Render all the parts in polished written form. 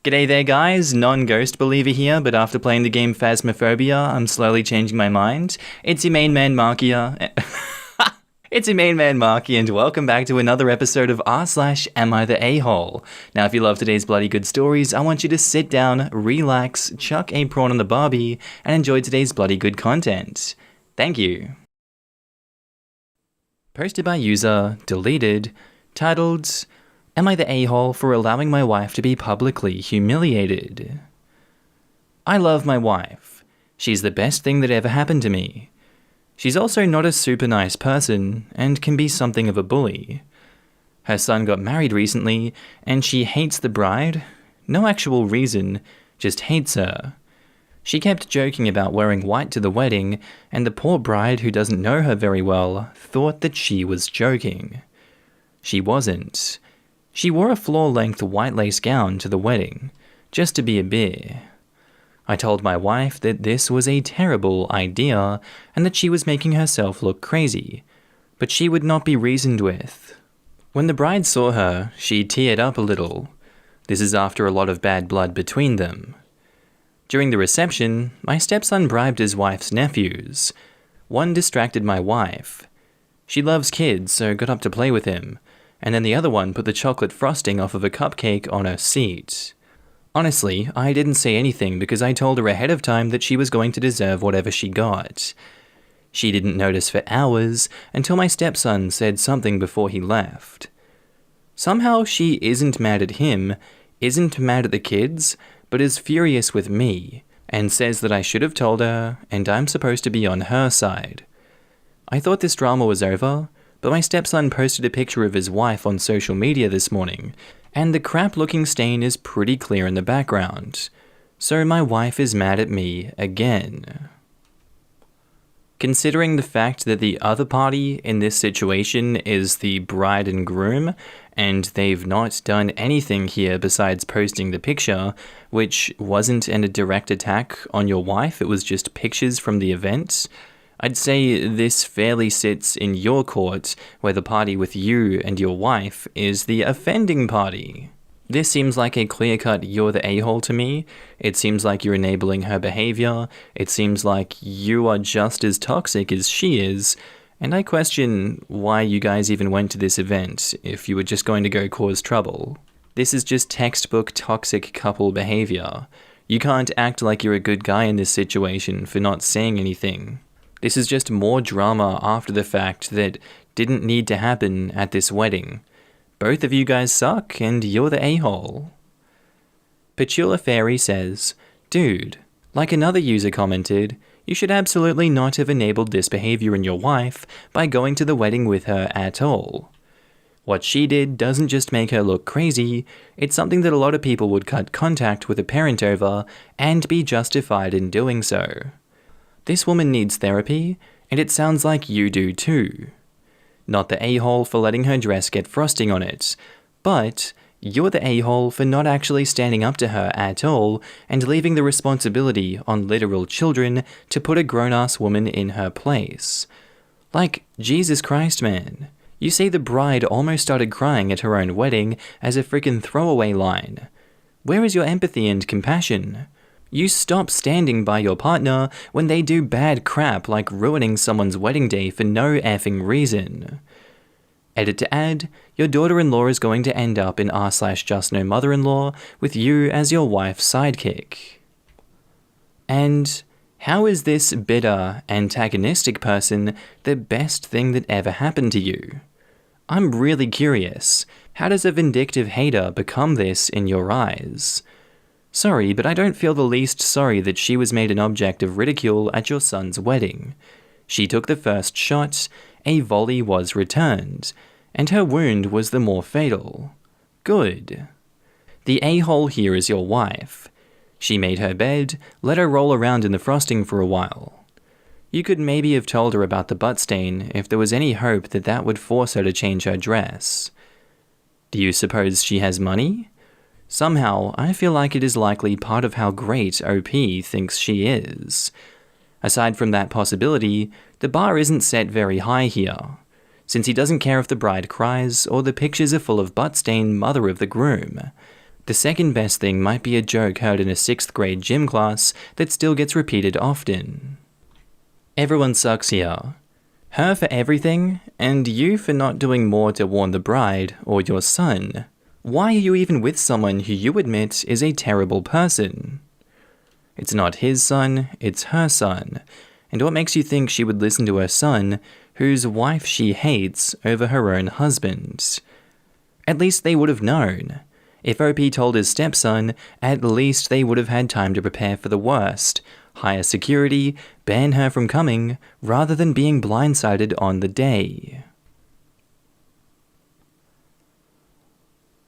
G'day there guys, non-ghost believer here, but after playing the game Phasmophobia, I'm slowly changing my mind. It's your main man Markee. It's your main man Markee, and welcome back to another episode of r/AmiTheA. Now if you love today's bloody good stories, I want you to sit down, relax, chuck a prawn on the barbie, and enjoy today's bloody good content. Thank you. Posted by user, deleted, titled, Am I the a-hole for allowing my wife to be publicly humiliated? I love my wife. She's the best thing that ever happened to me. She's also not a super nice person and can be something of a bully. Her son got married recently and she hates the bride. No actual reason, just hates her. She kept joking about wearing white to the wedding, and the poor bride, who doesn't know her very well, thought that she was joking. She wasn't. She wore a floor-length white lace gown to the wedding, just to be a bear. I told my wife that this was a terrible idea and that she was making herself look crazy, but she would not be reasoned with. When the bride saw her, she teared up a little. This is after a lot of bad blood between them. During the reception, my stepson bribed his wife's nephews. One distracted my wife. She loves kids, so got up to play with him, and then the other one put the chocolate frosting off of a cupcake on her seat. Honestly, I didn't say anything because I told her ahead of time that she was going to deserve whatever she got. She didn't notice for hours until my stepson said something before he left. Somehow she isn't mad at him, isn't mad at the kids, but is furious with me, and says that I should have told her, and I'm supposed to be on her side. I thought this drama was over, but my stepson posted a picture of his wife on social media this morning, and the crap-looking stain is pretty clear in the background. So my wife is mad at me again. Considering the fact that the other party in this situation is the bride and groom, and they've not done anything here besides posting the picture, which wasn't a direct attack on your wife, it was just pictures from the event, I'd say this fairly sits in your court, where the party with you and your wife is the offending party. This seems like a clear-cut you're the a-hole to me. It seems like you're enabling her behavior. It seems like you are just as toxic as she is. And I question why you guys even went to this event if you were just going to go cause trouble. This is just textbook toxic couple behavior. You can't act like you're a good guy in this situation for not saying anything. This is just more drama after the fact that didn't need to happen at this wedding. Both of you guys suck, and you're the a-hole. Petula Fairy says, Dude, like another user commented, you should absolutely not have enabled this behavior in your wife by going to the wedding with her at all. What she did doesn't just make her look crazy, it's something that a lot of people would cut contact with a parent over and be justified in doing so. This woman needs therapy, and it sounds like you do too. Not the a-hole for letting her dress get frosting on it, but you're the a-hole for not actually standing up to her at all and leaving the responsibility on literal children to put a grown-ass woman in her place. Like, Jesus Christ, man. You see, the bride almost started crying at her own wedding as a freaking throwaway line. Where is your empathy and compassion? You stop standing by your partner when they do bad crap like ruining someone's wedding day for no effing reason. Edit to add, your daughter-in-law is going to end up in r/just-no-mother-in-law with you as your wife's sidekick. And how is this bitter, antagonistic person the best thing that ever happened to you? I'm really curious. How does a vindictive hater become this in your eyes? Sorry, but I don't feel the least sorry that she was made an object of ridicule at your son's wedding. She took the first shot, a volley was returned, and her wound was the more fatal. Good. The a-hole here is your wife. She made her bed, let her roll around in the frosting for a while. You could maybe have told her about the butt stain if there was any hope that that would force her to change her dress. Do you suppose she has money? Somehow, I feel like it is likely part of how great OP thinks she is. Aside from that possibility, the bar isn't set very high here, since he doesn't care if the bride cries or the pictures are full of butt-stained mother of the groom. The second best thing might be a joke heard in a 6th grade gym class that still gets repeated often. Everyone sucks here. Her for everything, and you for not doing more to warn the bride or your son. Why are you even with someone who you admit is a terrible person? It's not his son, it's her son. And what makes you think she would listen to her son, whose wife she hates, over her own husband? At least they would have known. If OP told his stepson, at least they would have had time to prepare for the worst, hire security, ban her from coming, rather than being blindsided on the day.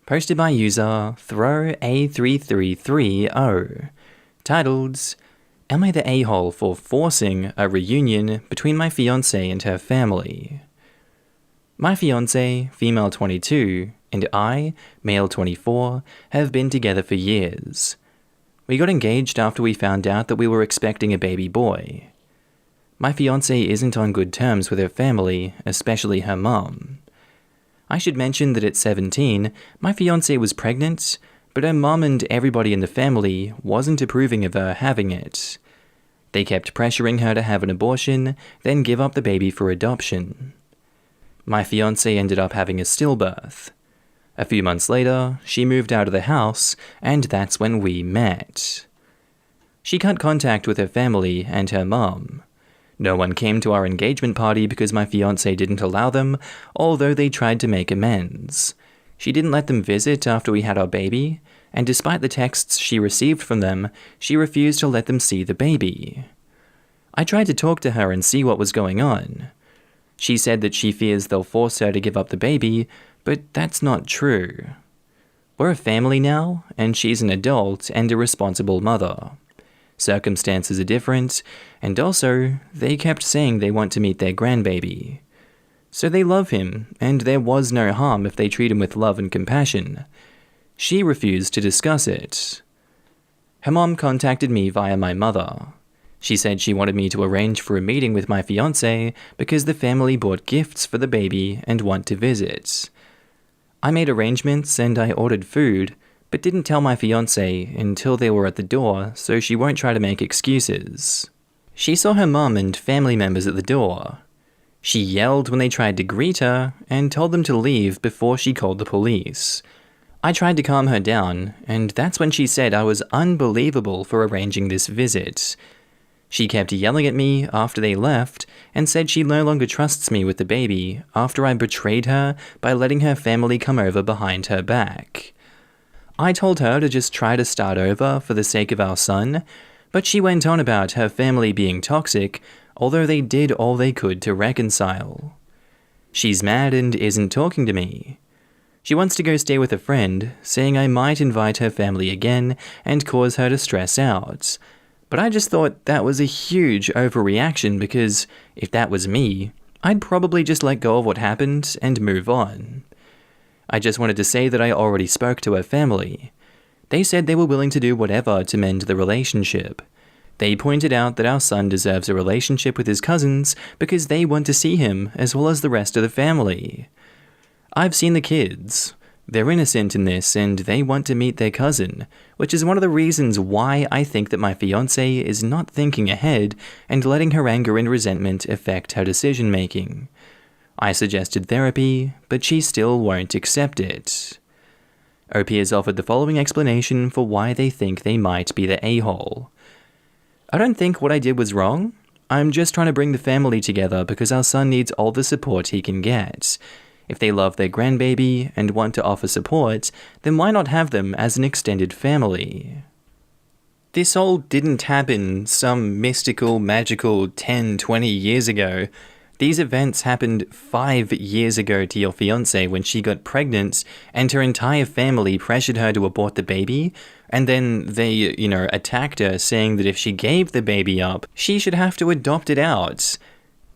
Posted by user ThrowA3330, titled, Am I the a-hole for forcing a reunion between my fiancée and her family? My fiancée, female 22, and I, male 24, have been together for years. We got engaged after we found out that we were expecting a baby boy. My fiancée isn't on good terms with her family, especially her mum. I should mention that at 17, my fiancée was pregnant, but her mum and everybody in the family wasn't approving of her having it. They kept pressuring her to have an abortion, then give up the baby for adoption. My fiancée ended up having a stillbirth. A few months later, she moved out of the house, and that's when we met. She cut contact with her family and her mum. No one came to our engagement party because my fiancé didn't allow them, although they tried to make amends. She didn't let them visit after we had our baby, and despite the texts she received from them, she refused to let them see the baby. I tried to talk to her and see what was going on. She said that she fears they'll force her to give up the baby, but that's not true. We're a family now, and she's an adult and a responsible mother. Circumstances are different, and also, they kept saying they want to meet their grandbaby. So they love him, and there was no harm if they treat him with love and compassion. She refused to discuss it. Her mom contacted me via my mother. She said she wanted me to arrange for a meeting with my fiancé because the family bought gifts for the baby and want to visit. I made arrangements and I ordered food, but didn't tell my fiancé until they were at the door so she won't try to make excuses. She saw her mum and family members at the door. She yelled when they tried to greet her and told them to leave before she called the police. I tried to calm her down, and that's when she said I was unbelievable for arranging this visit. She kept yelling at me after they left and said she no longer trusts me with the baby after I betrayed her by letting her family come over behind her back. I told her to just try to start over for the sake of our son, but she went on about her family being toxic, although they did all they could to reconcile. She's mad and isn't talking to me. She wants to go stay with a friend, saying I might invite her family again and cause her to stress out. But I just thought that was a huge overreaction because if that was me, I'd probably just let go of what happened and move on. I just wanted to say that I already spoke to her family. They said they were willing to do whatever to mend the relationship. They pointed out that our son deserves a relationship with his cousins because they want to see him as well as the rest of the family. I've seen the kids. They're innocent in this and they want to meet their cousin, which is one of the reasons why I think that my fiancé is not thinking ahead and letting her anger and resentment affect her decision-making. I suggested therapy, but she still won't accept it. OP has offered the following explanation for why they think they might be the a-hole. I don't think what I did was wrong. I'm just trying to bring the family together because our son needs all the support he can get. If they love their grandbaby and want to offer support, then why not have them as an extended family? This all didn't happen some mystical, magical 10, 20 years ago. These events happened 5 years ago to your fiancé when she got pregnant and her entire family pressured her to abort the baby, and then they, attacked her saying that if she gave the baby up, she should have to adopt it out.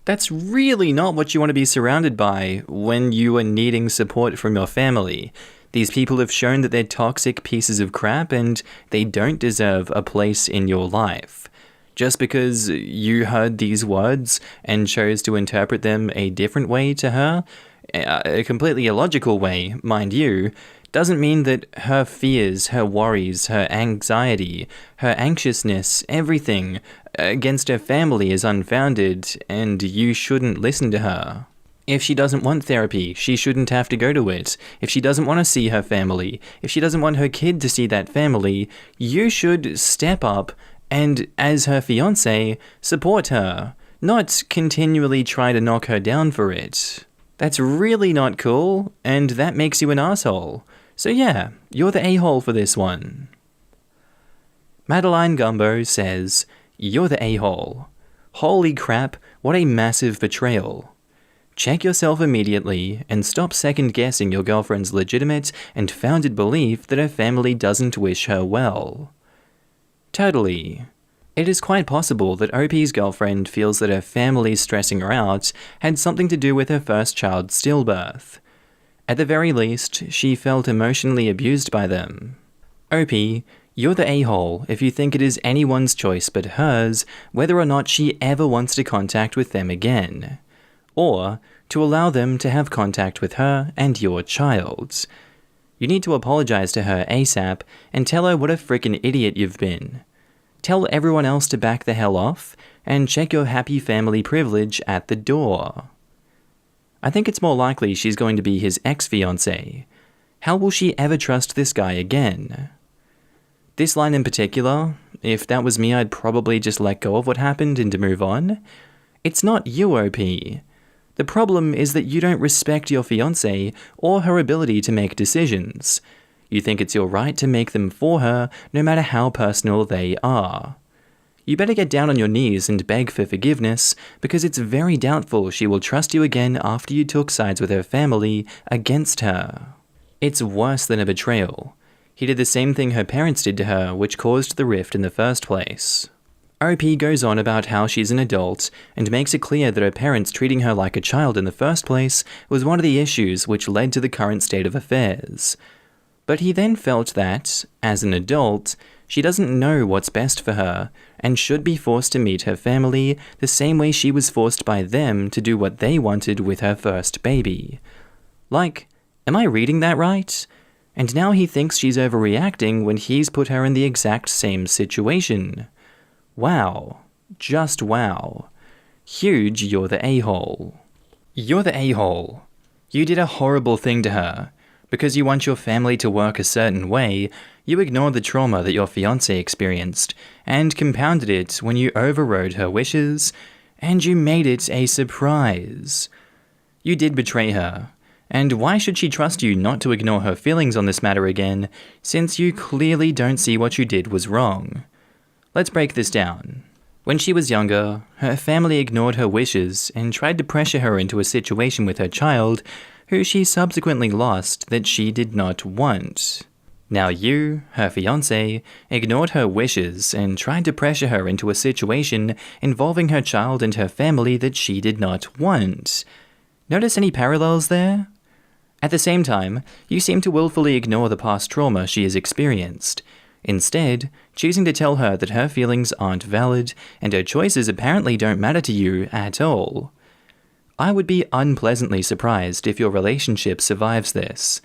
That's really not what you want to be surrounded by when you are needing support from your family. These people have shown that they're toxic pieces of crap and they don't deserve a place in your life. Just because you heard these words and chose to interpret them a different way to her, a completely illogical way, mind you, doesn't mean that her fears, her worries, her anxiety, her anxiousness, everything against her family is unfounded and you shouldn't listen to her. If she doesn't want therapy, she shouldn't have to go to it. If she doesn't want to see her family, if she doesn't want her kid to see that family, you should step up and, as her fiancé, support her, not continually try to knock her down for it. That's really not cool, and that makes you an asshole. So yeah, you're the a-hole for this one. Madeline Gumbo says, "You're the a-hole. Holy crap, what a massive betrayal. Check yourself immediately and stop second-guessing your girlfriend's legitimate and founded belief that her family doesn't wish her well." Totally. It is quite possible that OP's girlfriend feels that her family stressing her out had something to do with her first child's stillbirth. At the very least, she felt emotionally abused by them. OP, you're the a-hole if you think it is anyone's choice but hers whether or not she ever wants to contact with them again, or to allow them to have contact with her and your child. You need to apologize to her ASAP and tell her what a frickin' idiot you've been. Tell everyone else to back the hell off and check your happy family privilege at the door. I think it's more likely she's going to be his ex-fiancé. How will she ever trust this guy again? This line in particular, if that was me, I'd probably just let go of what happened and to move on. It's not you, OP. The problem is that you don't respect your fiancé or her ability to make decisions. You think it's your right to make them for her, no matter how personal they are. You better get down on your knees and beg for forgiveness, because it's very doubtful she will trust you again after you took sides with her family against her. It's worse than a betrayal. He did the same thing her parents did to her, which caused the rift in the first place. OP goes on about how she's an adult, and makes it clear that her parents treating her like a child in the first place was one of the issues which led to the current state of affairs. But he then felt that, as an adult, she doesn't know what's best for her, and should be forced to meet her family the same way she was forced by them to do what they wanted with her first baby. Like, am I reading that right? And now he thinks she's overreacting when he's put her in the exact same situation. Wow. Just wow. Huge, you're the a-hole. You're the a-hole. You did a horrible thing to her. Because you want your family to work a certain way, you ignored the trauma that your fiancé experienced, and compounded it when you overrode her wishes, and you made it a surprise. You did betray her, and why should she trust you not to ignore her feelings on this matter again, since you clearly don't see what you did was wrong? Let's break this down. When she was younger, her family ignored her wishes and tried to pressure her into a situation with her child, who she subsequently lost that she did not want. Now you, her fiancé, ignored her wishes and tried to pressure her into a situation involving her child and her family that she did not want. Notice any parallels there? At the same time, you seem to willfully ignore the past trauma she has experienced, instead choosing to tell her that her feelings aren't valid and her choices apparently don't matter to you at all. I would be unpleasantly surprised if your relationship survives this,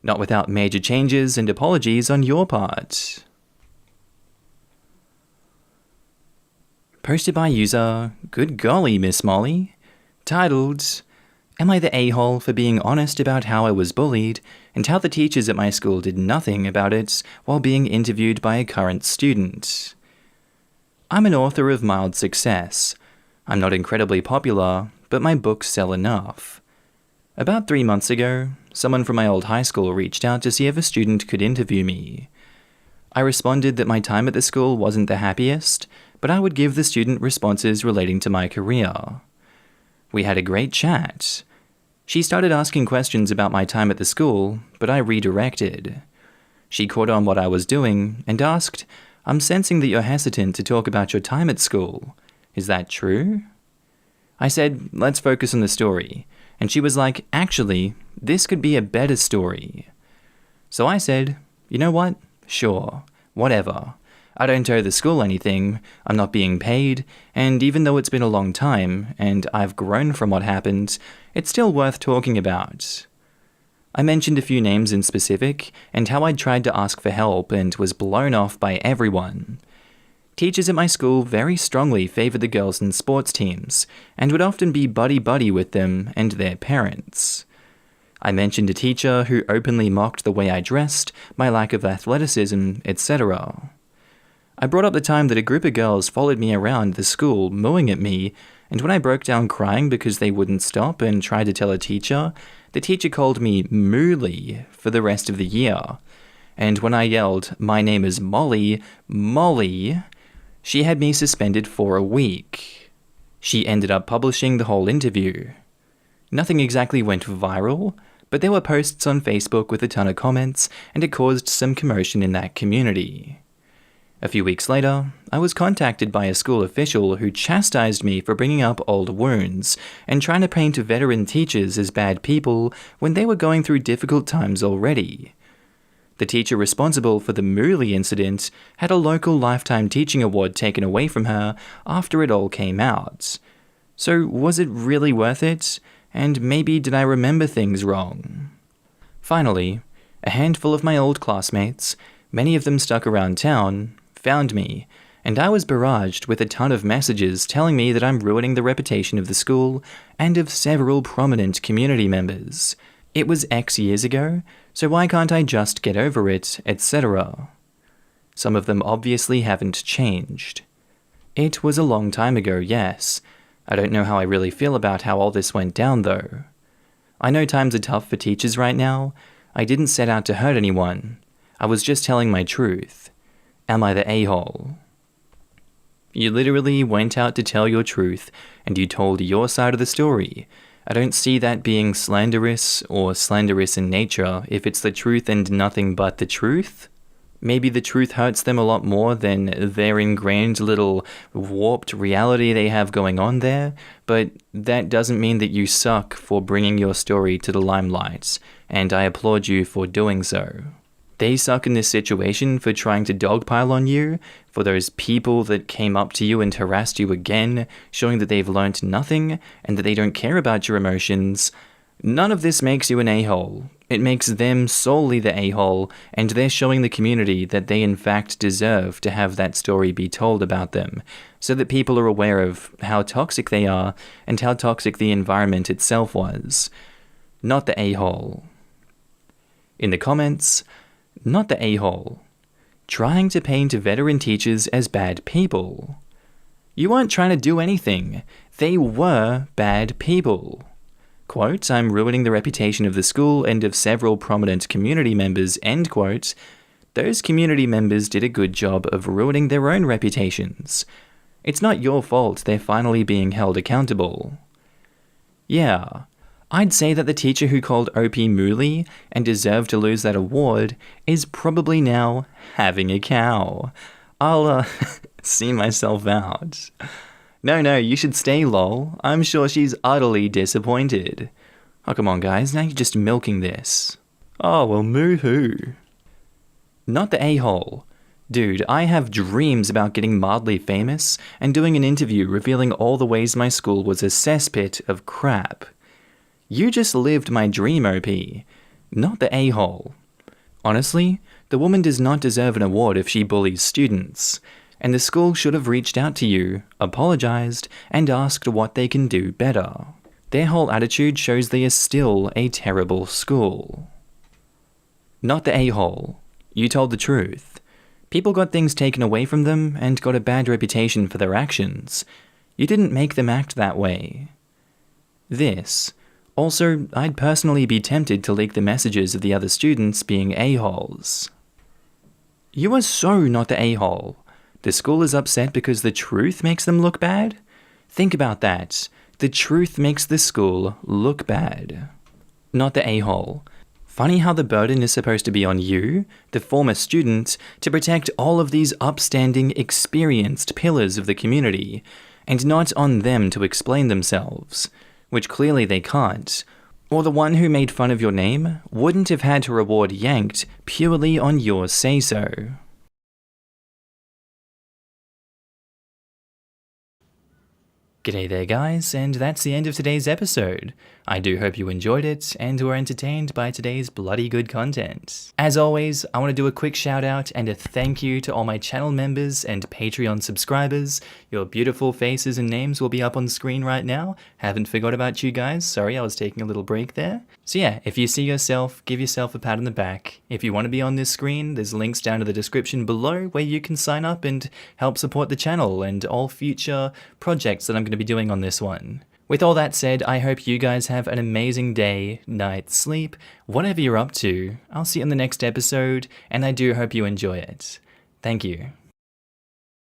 not without major changes and apologies on your part. Posted by user Good Golly Miss Molly, titled, "Am I the a-hole for being honest about how I was bullied and how the teachers at my school did nothing about it while being interviewed by a current student? I'm an author of mild success. I'm not incredibly popular, but my books sell enough. About 3 months ago, someone from my old high school reached out to see if a student could interview me. I responded that my time at the school wasn't the happiest, but I would give the student responses relating to my career. We had a great chat. She started asking questions about my time at the school, but I redirected. She caught on what I was doing and asked, "I'm sensing that you're hesitant to talk about your time at school. Is that true?" I said, "Let's focus on the story," and she was like, "Actually, this could be a better story." So I said, "You know what? Sure, whatever. I don't owe the school anything, I'm not being paid, and even though it's been a long time, and I've grown from what happened, it's still worth talking about." I mentioned a few names in specific, and how I'd tried to ask for help and was blown off by everyone. Teachers at my school very strongly favoured the girls in sports teams, and would often be buddy-buddy with them and their parents. I mentioned a teacher who openly mocked the way I dressed, my lack of athleticism, etc. I brought up the time that a group of girls followed me around the school, mooing at me, and when I broke down crying because they wouldn't stop and tried to tell a teacher, the teacher called me Mooly for the rest of the year. And when I yelled, "My name is Molly, Molly," she had me suspended for a week. She ended up publishing the whole interview. Nothing exactly went viral, but there were posts on Facebook with a ton of comments, and it caused some commotion in that community. A few weeks later, I was contacted by a school official who chastised me for bringing up old wounds and trying to paint veteran teachers as bad people when they were going through difficult times already. The teacher responsible for the Mooley incident had a local Lifetime Teaching Award taken away from her after it all came out. So was it really worth it? And maybe did I remember things wrong? Finally, a handful of my old classmates, many of them stuck around town, found me, and I was barraged with a ton of messages telling me that I'm ruining the reputation of the school and of several prominent community members. It was X years ago, so why can't I just get over it, etc. Some of them obviously haven't changed. It was a long time ago, yes. I don't know how I really feel about how all this went down, though. I know times are tough for teachers right now. I didn't set out to hurt anyone. I was just telling my truth. Am I the a-hole? You literally went out to tell your truth, and you told your side of the story. I don't see that being slanderous or slanderous in nature if it's the truth and nothing but the truth. Maybe the truth hurts them a lot more than their ingrained little warped reality they have going on there, but that doesn't mean that you suck for bringing your story to the limelight, and I applaud you for doing so. They suck in this situation for trying to dogpile on you, for those people that came up to you and harassed you again, showing that they've learnt nothing and that they don't care about your emotions. None of this makes you an a-hole. It makes them solely the a-hole, and they're showing the community that they in fact deserve to have that story be told about them, so that people are aware of how toxic they are and how toxic the environment itself was. Not the a-hole. In the comments, not the a-hole. Trying to paint veteran teachers as bad people. You weren't trying to do anything. They were bad people. Quote, I'm ruining the reputation of the school and of several prominent community members, end quote. Those community members did a good job of ruining their own reputations. It's not your fault they're finally being held accountable. Yeah, I'd say that the teacher who called OP Mooley and deserved to lose that award is probably now having a cow. I'll, see myself out. No, you should stay, lol. I'm sure she's utterly disappointed. Oh, come on, guys, now you're just milking this. Oh, well, moo-hoo. Not the a-hole. Dude, I have dreams about getting mildly famous and doing an interview revealing all the ways my school was a cesspit of crap. You just lived my dream, OP. Not the a-hole. Honestly, the woman does not deserve an award if she bullies students. And the school should have reached out to you, apologized, and asked what they can do better. Their whole attitude shows they are still a terrible school. Not the a-hole. You told the truth. People got things taken away from them and got a bad reputation for their actions. You didn't make them act that way. This. Also, I'd personally be tempted to leak the messages of the other students being a-holes. You are so not the a-hole. The school is upset because the truth makes them look bad? Think about that. The truth makes the school look bad. Not the a-hole. Funny how the burden is supposed to be on you, the former student, to protect all of these upstanding, experienced pillars of the community, and not on them to explain themselves, which clearly they can't. Or the one who made fun of your name wouldn't have had her award yanked purely on your say-so. G'day there guys, and that's the end of today's episode. I do hope you enjoyed it and were entertained by today's bloody good content. As always, I want to do a quick shout out and a thank you to all my channel members and Patreon subscribers. Your beautiful faces and names will be up on screen right now. Haven't forgot about you guys, sorry I was taking a little break there. So yeah, if you see yourself, give yourself a pat on the back. If you want to be on this screen, there's links down to the description below where you can sign up and help support the channel and all future projects that I'm going to be doing on this one. With all that said, I hope you guys have an amazing day, night, sleep, whatever you're up to. I'll see you in the next episode, and I do hope you enjoy it. Thank you.